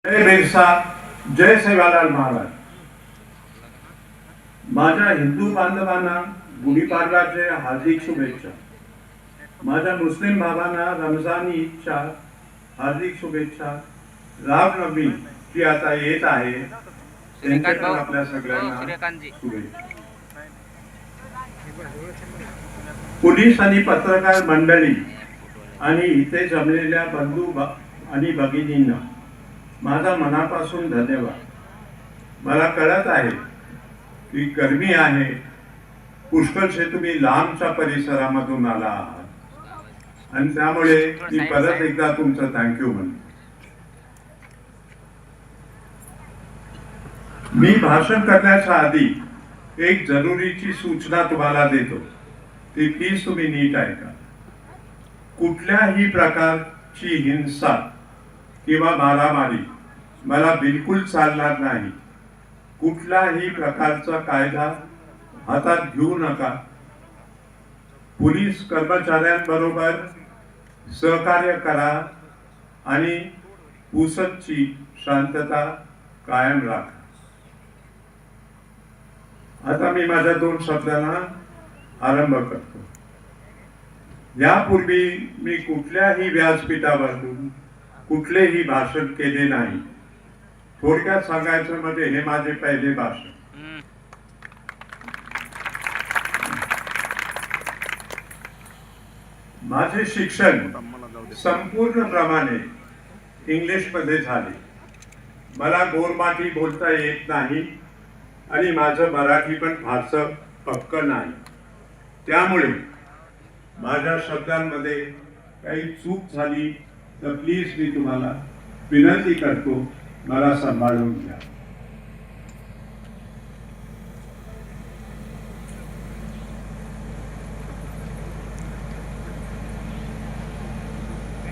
जय बिरसा, जय सेवालाल महाराज. माझ्या हिंदू बांधवांना गुढीपाडव्याचे हार्दिक शुभेच्छा. माझ्या मुस्लिम भावांना रमजान ईदच्या हार्दिक शुभेच्छा. रामनवमी जी आता येत आहे त्यांच्याकडे आपल्या सगळ्यांना शुभेच्छा. पोलीस आणि पत्रकार मंडळी आणि इथे जमलेल्या बंधू आणि भगिनींना माझा मनापासून धन्यवाद. मला कळत आहे की गरमी आहे, पुष्कळशे तुम्ही लांबच्या परिसरामधून आला आहात आणि त्यामुळे मी परत एकदा तुमचं थँक्यू म्हणतो. मी भाषण करण्याच्या आधी एक जरुरीची सूचना तुम्हाला देतो, ती प्लीज तुम्ही नीट ऐका. कुठल्याही प्रकारची हिंसा किंवा मारामारी मला बिलकुल चालणार नाही. कुठलाही प्रकारचा कायदा हातात घेऊ नका. पोलीस कर्मचाऱ्यांबरोबर सहकार्य करा आणि पुसदची शांतता कायम राखा. आता मी माझ्या 2 शब्दांना आरंभ करतो. यापूर्वी मी कुठल्याही व्यासपीठावरून कुठलेही भाषण केले नाही. थोडक्यात सांगायचं म्हणजे हे माझे पहिले भाषण. माझे शिक्षण संपूर्णप्रमाणे इंग्लिश मध्ये झाले. मला गोरमाटी बोलता येत नाही आणि माझं मराठी पण फारसं पक्क नाही. त्यामुळे माझ्या शब्दांमध्ये काही चूक झाली तर प्लीज मी तुम्हाला विनंती करतो, मला सांभाळून घ्या.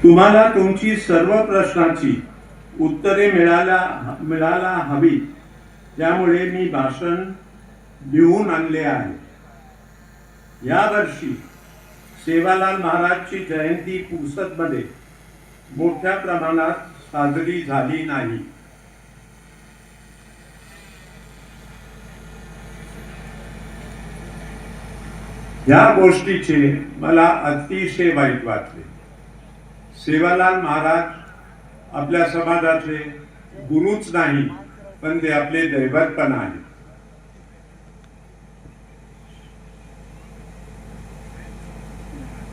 तुम्हाला तुमची सर्व प्रश्नांची उत्तरे मिळायला हवी, त्यामुळे मी भाषण लिहून आणले आहे. यावर्षी सेवालाल महाराजची जयंती पुसदमध्ये मोठ्या प्रमाणात साजरी झाली नाही. या गोष्टीचे मला अतिशय वाईट वाटले. सेवालाल महाराज आपल्या समाजाचे गुरुच नाही, पण ते आपले दैवत पण आहे.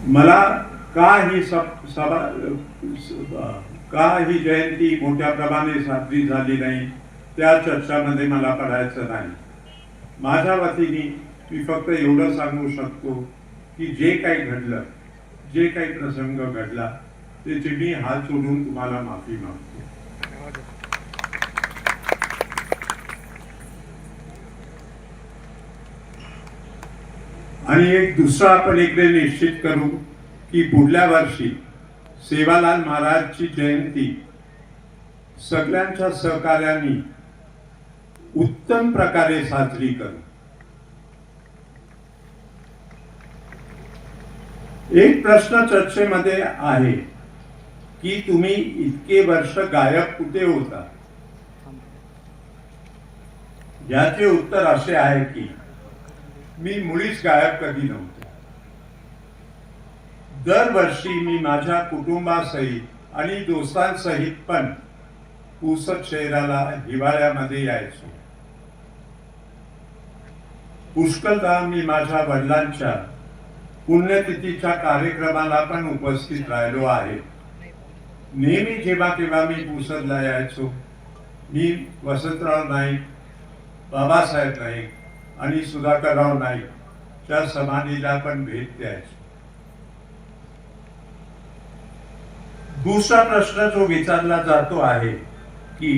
मला का ही जयंती मोठ्या प्रमाणे साजरी झाली नाही त्या चर्चामध्ये मला पडायचं नाही. माझ्या वतीने मी फक्त एवढं सांगू शकतो की जे काही घडलं, जे काही प्रसंग घडला त्याची मी हात जोडून तुम्हाला माफी मागतो. आणि एक दुसरा आपण इकडे निश्चित करू की पुढल्या वर्षी सेवालाल महाराजची जयंती सगळ्यांच्या सहकार्याने उत्तम प्रकारे साजरी करू. एक प्रश्न चर्चेमध्ये आहे की तुम्ही इतके वर्ष गायब कुठे होता. याचे उत्तर असे आहे की मी मुळीच गायब कधी नव्हतो. दरवर्षी मी माझ्या कुटुंबासहित आणि दोस्तांसहित पण पुसद शहराला हिवाळ्यामध्ये यायचो. पुष्कळदा मी माझ्या वडिलांच्या पुण्यतिथीच्या कार्यक्रमाला पण उपस्थित राहिलो आहे. नेहमी जेव्हा केव्हा मी पुसदला यायचो, मी वसंतराव नाईक, बाबासाहेब नाईक आणि सुधाकरराव नाईकच्या समाधीला पण भेट द्यायचो. दुसरा प्रश्न जो विचारला जातो आहे की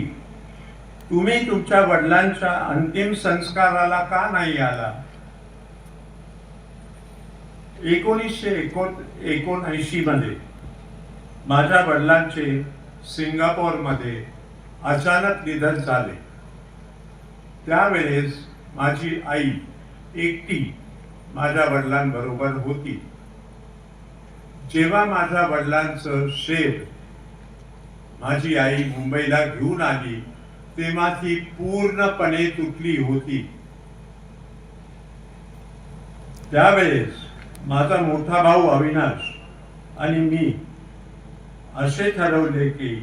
तुम्ही तुमच्या वडिलांच्या अंतिम संस्काराला का नाही आला. 1979 मध्ये माझ्या वडिलांचे सिंगापूरमध्ये अचानक निधन झाले. त्यावेळेस माझी आई एकटी माझ्या वडिलांबरोबर होती. जेव्हा माझ्या वडिलांचं शेत माझी आई मुंबईला घेऊन आली तेव्हा ती पूर्णपणे तुटली होती. त्यावेळेस माझा मोठा भाऊ अविनाश आणि मी असे ठरवले की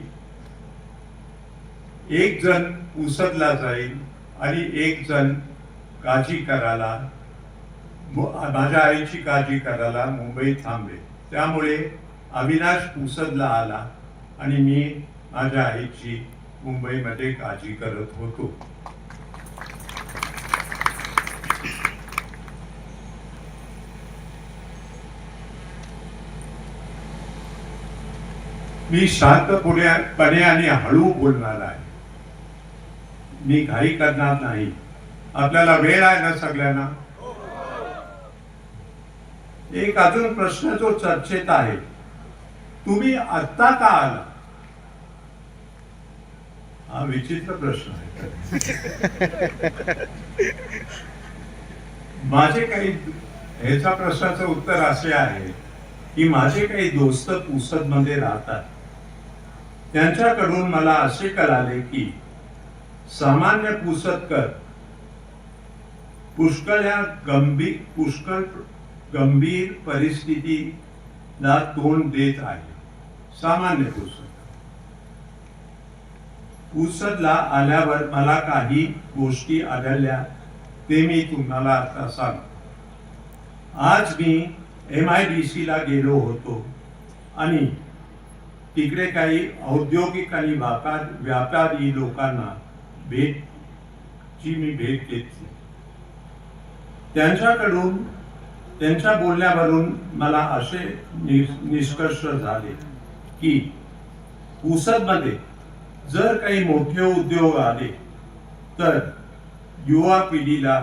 एक जण पुसदला जाईल आणि एक जण काळजी करायला, माझ्या आईची काळजी करायला मुंबईत थांबले. त्यामुळे अविनाश पुसदला आला आणि मी माझ्या आईची मुंबईमध्ये काळजी करत होतो. मी शांतपणे आणि हळू बोलणार आहे. मी घाई करणार नाही. आपल्याला वेळ आहे ना सगळ्यांना? एक अजून प्रश्न जो चर्चेत आहे, तुम्ही आत्ता का आला? हा विचित्र प्रश्न आहे. माझे काही ह्याच्या प्रश्नाचं उत्तर असे आहे की माझे काही दोस्त पुसद मध्ये राहतात. त्यांच्याकडून मला असे कळाले की सामान्य पुसदकर पुष्कळ गंभीर परिस्थितीला तोंड देत आहे. सामान्य पुसदला आल्यावर मला काही गोष्टी आढळल्या ते मी तुम्हाला आता सांगतो. आज मी MIDC ला गेलो होतो आणि तिकडे काही औद्योगिक आणि व्यापारी लोकांना भेट घेतली. त्यांच्याकडून त्यांच्या बोलण्यावरून मला असे निष्कर्ष झाले की पुसदमध्ये जर काही मोठे उद्योग आले तर युवा पिढीला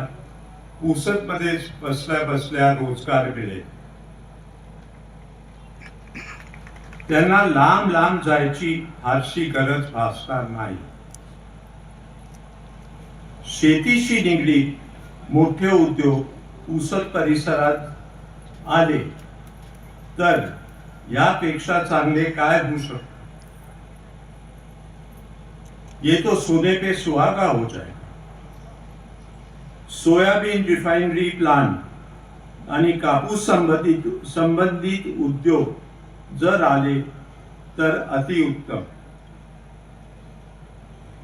पुसदमध्ये बसल्या बसल्या रोजगार मिळेल. त्यांना लांब लांब जायची फारशी गरज भासणार नाही. शेतीशी निगडीत मोठे उद्योग पुसद परिसरात आले तर यापेक्षा चांगले काय होऊ शकते? ये तो सोने पे सुहागा हो जाए. सोयाबीन रिफाइनरी प्लांट आणि कापूस संबंधित उद्योग जर आले तर अतिउत्तम.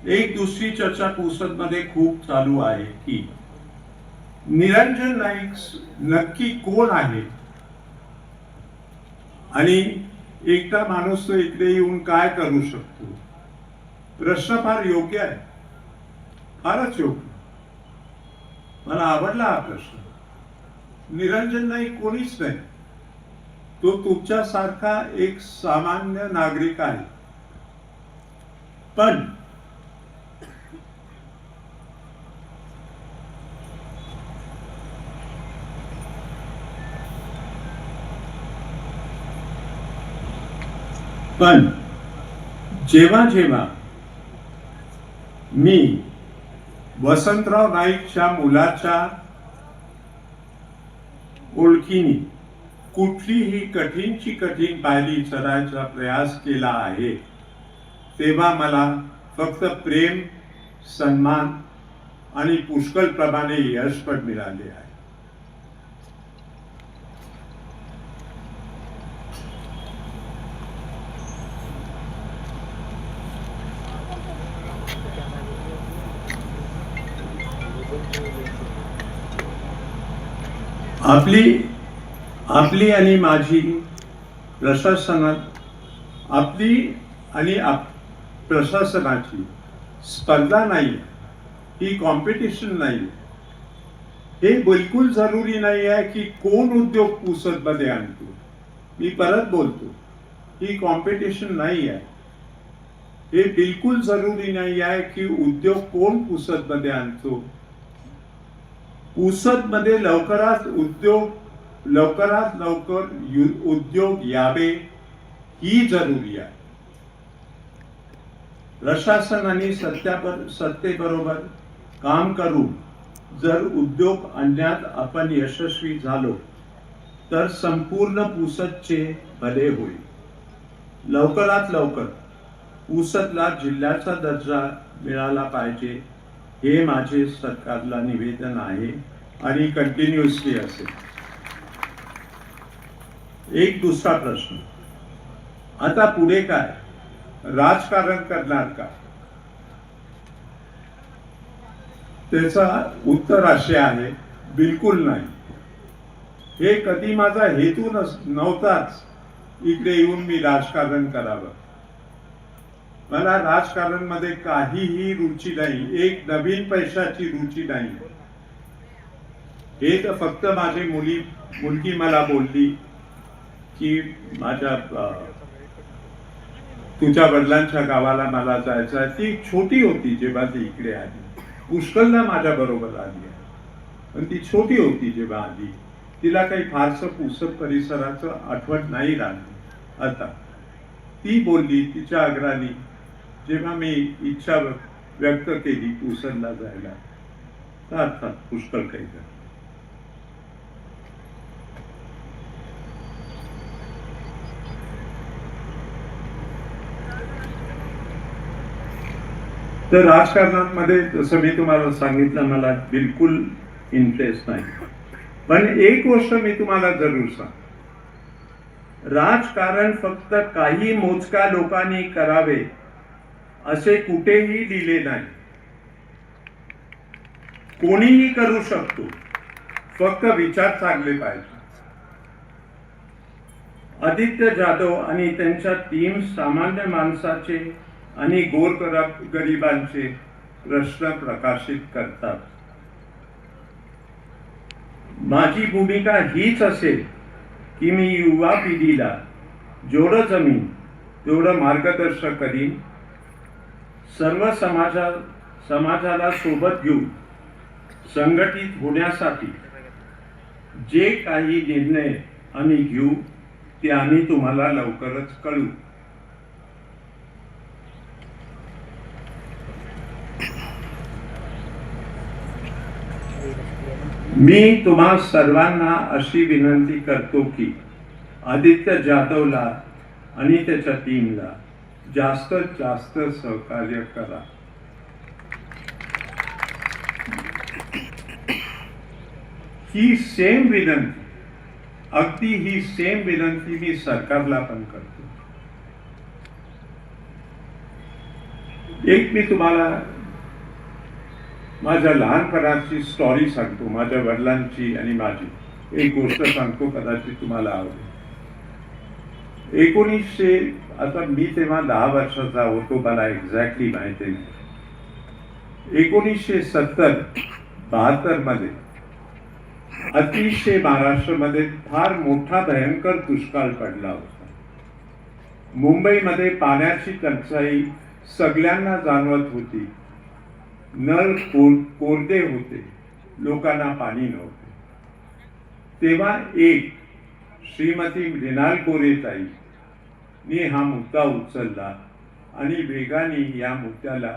एक दुसरी चर्चा पुसद मध्ये खूप चालू आहे की निरंजन नाईक नक्की कोण आहे आणि एकटा माणूस तो इकडे येऊन काय करू शकतो. प्रश्न फार योग्य आहे, फारच योग्य. मला आवडला हा प्रश्न. निरंजन नाईक कोणीच नाही. तो तुमच्यासारखा एक सामान्य नागरिक आहे. पण जेव्हा जेव्हा मी वसंतराव नाईकच्या मुलाच्या ओळखीने कुठलीही कठीणची कठीण पायरी चढायचा प्रयास केला आहे तेव्हा मला फक्त प्रेम, सन्मान आणि पुष्कळ प्रमाणे यश पण मिळाले आहे. आपली आणि माझी प्रशासनाची स्पर्धा नाही, ही कॉम्पिटिशन नाही. हे बिलकुल जरुरी नाही आहे की कोण उद्योग पुसद मध्ये आणतो. मी परत बोलतो, ही कॉम्पिटिशन नाही आहे. हे बिलकुल जरुरी नाही आहे की उद्योग कोण पुसद मध्ये आणतो. पुसद मध्ये लवकरात लवकर उद्योग यावे ही जरुरी आहे. प्रशासनाने सत्तेबरोबर काम करून जर उद्योग आणण्यात आपण यशस्वी झालो तर संपूर्ण पुसदचे भले होईल. लवकरात लवकर पुसदला जिल्ह्याचा दर्जा मिळाला पाहिजे, हे माझे सरकारला निवेदन आहे आणि कंटिन्युअसली असेल. एक दुसरा प्रश्न, आता पुढे काय, राजकारण करणार का? त्याचा उत्तर असे आहे, बिलकुल नाही. हे कधी माझा हेतू नव्हताच इकडे येऊन मी राजकारण करावं. मला राजकारण मध्ये काहीही रुची नाही, एक नवीन पैशाची रुची नाही. हे तर फक्त माझी मुलगी मला बोलली की माझ्या तुझ्या वडिलांच्या गावाला मला जायचं आहे. ती छोटी होती जेव्हा ती इकडे आली, पुष्कळला माझ्या बरोबर आली आहे, पण ती छोटी होती जेव्हा आली. तिला काही फारसं पुसद परिसराचं आठवण नाही राहिली. आता ती बोलली तिच्या अग्रानी, जेव्हा मी इच्छा व्यक्त केली पुसदला जायला, तर अर्थात पुष्कळ काही झालं. तर राजकारणामध्ये जसं मी तुम्हाला सांगितलं, मला बिलकुल इंटरेस्ट नाही. पण एक गोष्ट मी तुम्हाला जरूर सांग, राजकारण फक्त काही मोजक्या लोकांनी करावे असे कुठेही लिहिले नाही. कोणीही करू शकतो, फक्त विचार चांगले पाहिजे. आदित्य जाधव आणि त्यांच्या टीम सामान्य माणसाचे आणि गोरगरिबांचे प्रश्न प्रकाशित करतात. माझी भूमिका हीच असेल की मी युवा पिढीला जेवढं जमीन तेवढं मार्गदर्शन करीन. सर्व समाजाला सोबत घेऊन संघटित होण्यासाठी जे काही निर्णय आम्ही घेऊ ते आम्ही तुम्हाला लवकरच कळवू. मी तुम्हा सर्वांना अशी विनंती करतो की आदित्य जाधवला आणि त्याच्या टीमला जास्तीत जास्त सहकार्य करा. ही सेम विनंती, अगदी ही सेम विनंती मी सरकारला पण करतो. एक मी तुम्हाला माझ्या लहानपणाची स्टोरी सांगतो, माझ्या वडिलांची आणि माझी. एक गोष्ट सांगतो, कदाचित तुम्हाला आवडेल. 1900, आता मी तेव्हा 10 वर्षाचा होतो, मला एक्झॅक्टली माहिती नाही. 1970-72 मध्ये अतिशय महाराष्ट्रामध्ये फार मोठा भयंकर दुष्काळ पडला होता. मुंबईमध्ये पाण्याची टंचाई सगळ्यांना जाणवत होती. नळ कोरडे होते, लोकांना पाणी नव्हते. तेव्हा एक श्रीमती मृणाल गोरेताईंनी हा मुद्दा उचलला आणि वेगाने या मुद्द्याला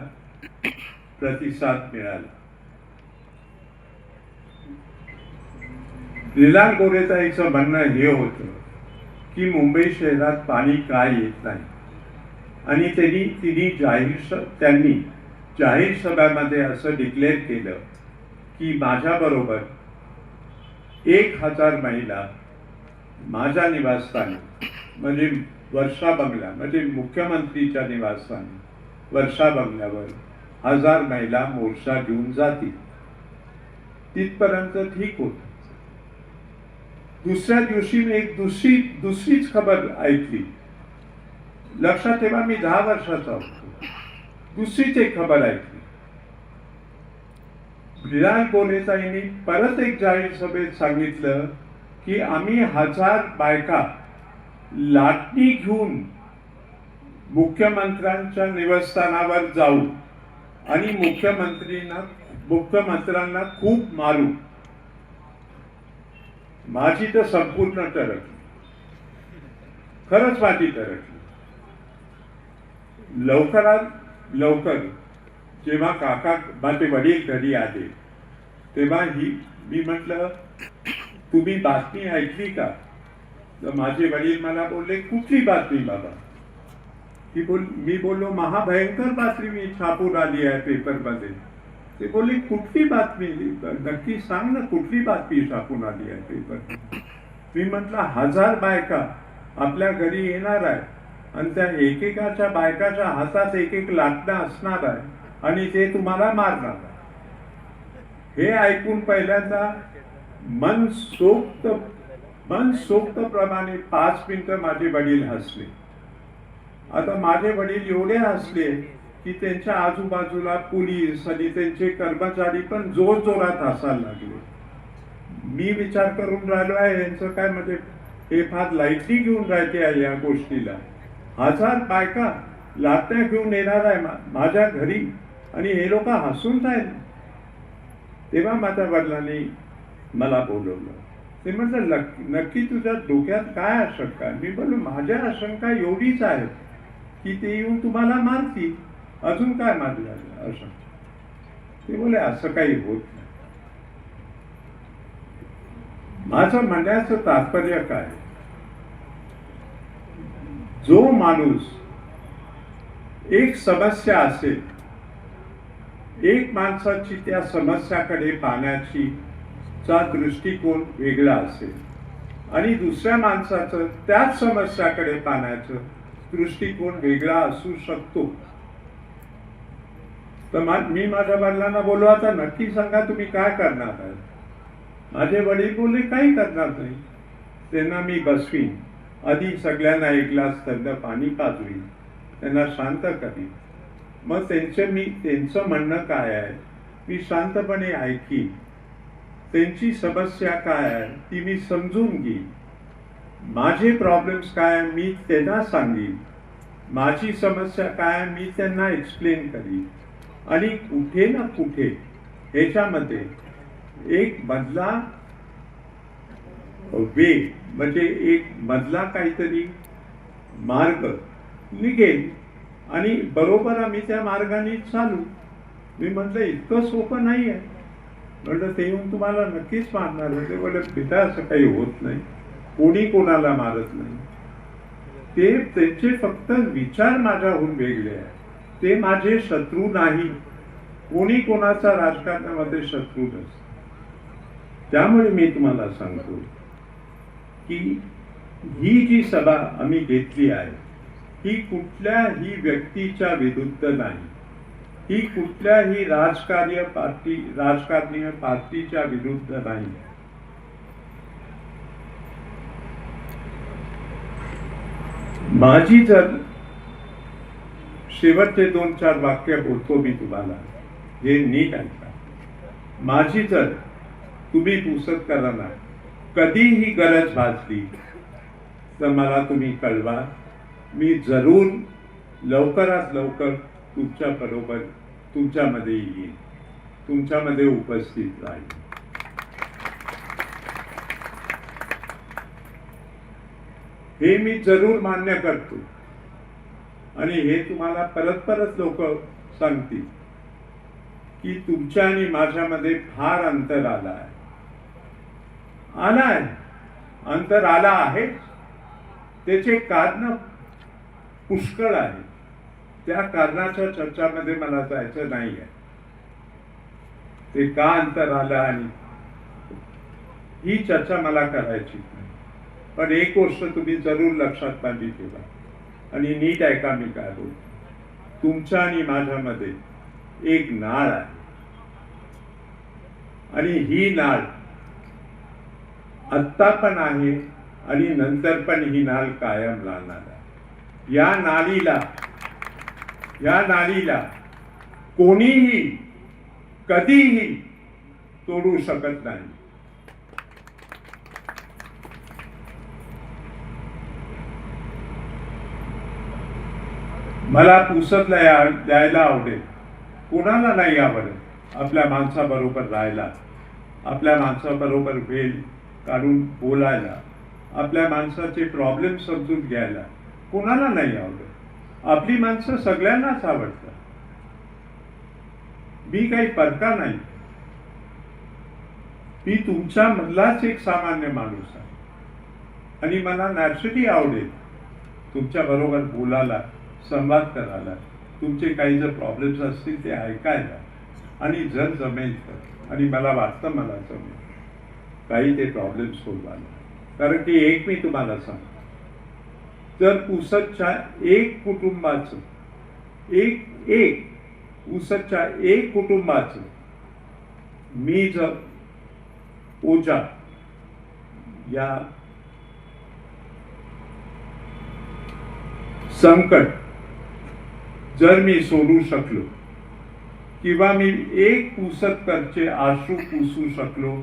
प्रतिसाद मिळाला. मृणाल गोरेताईचं म्हणणं हे होतं की मुंबई शहरात पाणी काय येत नाही, आणि त्यांनी जाहीर सभामध्ये असं डिक्लेअर केलं की माझ्याबरोबर 1000 महिला माझ्या निवासस्थानी, म्हणजे वर्षा बंगला, म्हणजे मुख्यमंत्रीच्या निवासस्थानी वर्षा बंगल्यावर 1000 महिला मोर्चा घेऊन जातील. तिथपर्यंत ठीक होत. दुसऱ्या दिवशी मी एक दुसरीच खबर ऐकली. लक्षात ठेवा, मी 10 वर्षाचा होतो. दुसरीच एक खबर ऐकली. मृणाल गोरेताईंनी परत एक जाहीर सभेत सांगितलं की आम्ही 1000 बायका लाटणी घेऊन मुख्यमंत्र्यांच्या निवासस्थानावर जाऊ आणि मुख्यमंत्र्यांना खूप मारू. माझी तर संपूर्ण टरकली, खरंच माझी टरकली. लवकरात लवकर जेव्हा काका माझे वडील घरी आले तेव्हा मी म्हटलं, तुम्ही बातमी ऐकली का? तर माझे वडील मला बोलले, कुठली बातमी बाबा? मी बोललो महाभयंकर बातमी मी छापून आली आहे पेपरमध्ये. ते बोलले कुठली बातमी, नक्की सांग ना कुठली बातमी छापून आली आहे पेपर. मी म्हटलं 1000 बायका आपल्या घरी येणार आहे आणि त्या एकेकाच्या बायकाच्या हातात एक एक लाटणं असणार आहे आणि ते तुम्हाला मारणार आहे. हे ऐकून पहिल्यांदा मनसोक्त प्रमाणे 5 मिनिटं माझे वडील हसले. आता माझे वडील एवढे हसले की त्यांच्या आजूबाजूला पोलीस आणि त्यांचे कर्मचारी पण जोर जोरात हसायला लागले. मी विचार करून राहिलो आहे यांचं काय म्हणजे हे फार लाईटली घेऊन राहते आहे या गोष्टीला. 1000 बायका लाटण्या घेऊन येणार आहे माझ्या घरी आणि हे लोक हसून राहिले. तेव्हा माझ्या वडिलांनी मला बोलवलं. ते म्हटलं नक्की तुझ्या डोक्यात काय आशंका आहे. मी बोललो माझ्या आशंका एवढीच आहे की ते येऊन तुम्हाला मारतील, अजून काय माझी आशंका. ते बोले असं काही होत नाही. माझं म्हणण्याचं तात्पर्य काय, जो माणूस एक समस्या असेल, एक माणसाची त्या समस्याकडे पाहण्याची चा दृष्टिकोन वेगळा असेल आणि दुसऱ्या माणसाचं त्याच समस्याकडे पाहण्याचं दृष्टिकोन वेगळा असू शकतो. तर मी माझ्या वडिलांना बोललो आता नक्की सांगा तुम्ही काय करणार आहे. माझे वडील बोलले काही करणार नाही. त्यांना मी बसवीन, आधी सगळ्यांना एक ग्लास थंड पाणी पाजवीन, त्यांना शांत करीन, मग त्यांचं म्हणणं काय आहे मी शांतपणे ऐकीन, त्यांची समस्या काय आहे ती मी समजून घेईन, माझे प्रॉब्लेम्स काय आहे मी त्यांना सांगेन, माझी समस्या काय मी त्यांना एक्सप्लेन करीन आणि कुठे ना कुठे ह्याच्यामध्ये एक मधला वे म्हणजे एक मधला काहीतरी मार्ग निघेल आणि बरोबर आम्ही त्या मार्गाने चालू. मी म्हटलं इतकं सोपं नाही आहे. म्हटलं ते येऊन तुम्हाला नक्कीच मारणार. म्हणजे बोलले बेटा असं काही होत नाही, कोणी कोणाला मारत नाही. ते त्यांचे फक्त विचार माझ्याहून वेगळे आहेत. ते माझे शत्रू नाही. कोणी कोणाचा राजकारणामध्ये शत्रू नसतो. त्यामुळे मी तुम्हाला सांगतो की ही जी सभा आम्ही घेतली आहे ही कुठल्याही व्यक्तीच्या विरुद्ध नाही, ही कुठल्याही राजकीय पार्टीच्या विरुद्ध नाही. माझी जर शेवटचे 2-4 वाक्य बोलतो मी तुम्हाला, हे नीट ऐका. माझी जर तुम्ही पुसत कराना कधीही गरज भासली तर मला तुम्ही कळवा. मी जरूर लवकरात लवकर तुमच्या बरोबर तुमच्यामध्ये येईल, तुमच्यामध्ये उपस्थित राहील. हे मी जरूर मान्य करतो आणि हे तुम्हाला परत परत लोक सांगतील की तुमच्या आणि माझ्यामध्ये फार अंतर आलाय. अंतर आला आहे. त्याचे कारण पुष्कळ आहे. त्या कारणाच्या चर्चामध्ये मला जायचं नाही आहे. ते का अंतर आलं आणि ही चर्चा मला करायची नाही. पण एक गोष्ट तुम्ही जरूर लक्षात बांधली ठेवा आणि नीट ऐका मी काय बोलतो. तुमच्या आणि माझ्यामध्ये एक नाळ आहे आणि ही नाळ आत्ता पण आहे आणि नंतर पण ही नाळ कायम राहणार आहे. या नाळीला कोणीही कधीही तोडू शकत नाही. मला पुसत द्यायला आवडेल, कोणाला नाही आवडेल आपल्या माणसाबरोबर राहायला, आपल्या माणसाबरोबर वेळ काढून बोलायला, आपल्या माणसाचे प्रॉब्लेम समजून घ्यायला. कोणाला नाही आवडेल. आपली माणसं सगळ्यांनाच आवडतात. मी काही परका नाही. मी तुमच्या मधलाच एक सामान्य माणूस आहे आणि मला नॅचरली आवडेल तुमच्या बरोबर बोलायला, संवाद करायला, तुमचे काही जर प्रॉब्लेम्स असतील ते ऐकायला, आणि जर जमेल तर, आणि मला वाटतं मला जमेल, काही ते प्रॉब्लेम सोडवायला. कारण की एक मी तुम्हाला सांगतो, जर पुसदच्या एक कुटुंबाचं पुसदच्या एक कुटुंबाचं मी जर ओझा या संकट जर मी सोडू शकलो, किंवा मी एक पुसदकरचे आश्रू पुसू शकलो,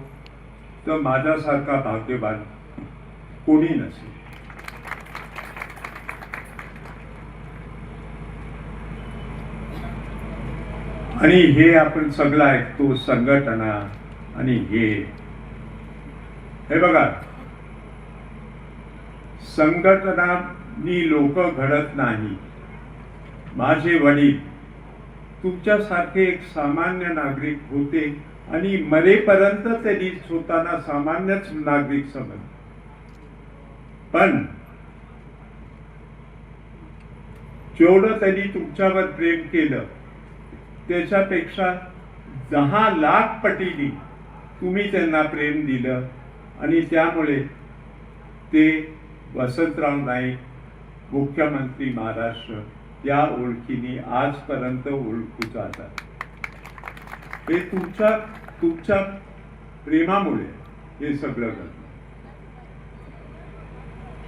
तर माझ्यासारखा भाग्यवान कोणी नसेल. आणि हे आपण सगळं ऐकतो, संघटना आणि हे बघा, संघटनांनी लोक घडत नाही. माझे वडील तुमच्यासारखे एक सामान्य नागरिक होते आणि मरेपर्यंत त्यांनी स्वतःला सामान्यच नागरिक समजले. पण जेवढं त्यांनी तुमच्यावर प्रेम केलं त्याच्यापेक्षा 10 लाख पटीने तुम्ही त्यांना प्रेम दिलं, आणि त्यामुळे ते वसंतराव नाईक मुख्यमंत्री महाराष्ट्र या ओळखीने आजपर्यंत ओळखू जातात. हे तुमच्या प्रेमामुळे हे सगळं घडलं.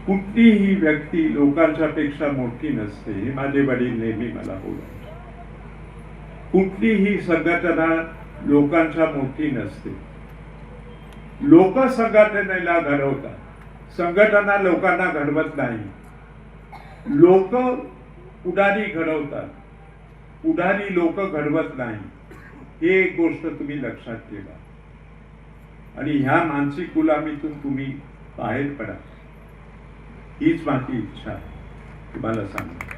कुठलीही व्यक्ती लोकांच्या पेक्षा मोठी नसते, हे माझे वडील नेहमी मला बोलतात. कुठलीही संघटना लोकांच्या मोठी नसते. लोक संघटनेला घडवतात, संघटना लोकांना घडवत नाही. लोक पुढारी घडवतात, पुढारी लोक घडवत नाही. हे एक गोष्ट तुम्ही लक्षात ठेवा. आणि ह्या मानसिक गुलामीतून तुम्ही बाहेर पडा, हीच माझी इच्छा तुम्हाला सांगतो.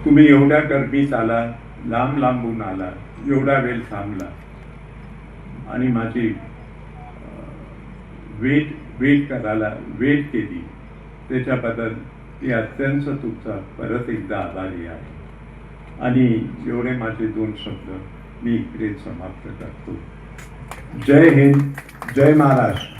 तुम्ही एवढ्या गर्मीत आला, लांब लांबून आला, एवढा वेळ थांबला, आणि माझी वेट करायला वेट केली, त्याच्याबद्दल मी अत्यंत तुमचा परत एकदा आभारी आहे. आणि एवढे माझे 2 शब्द मी इकडे समाप्त करतो. जय हिंद, जय महाराष्ट्र.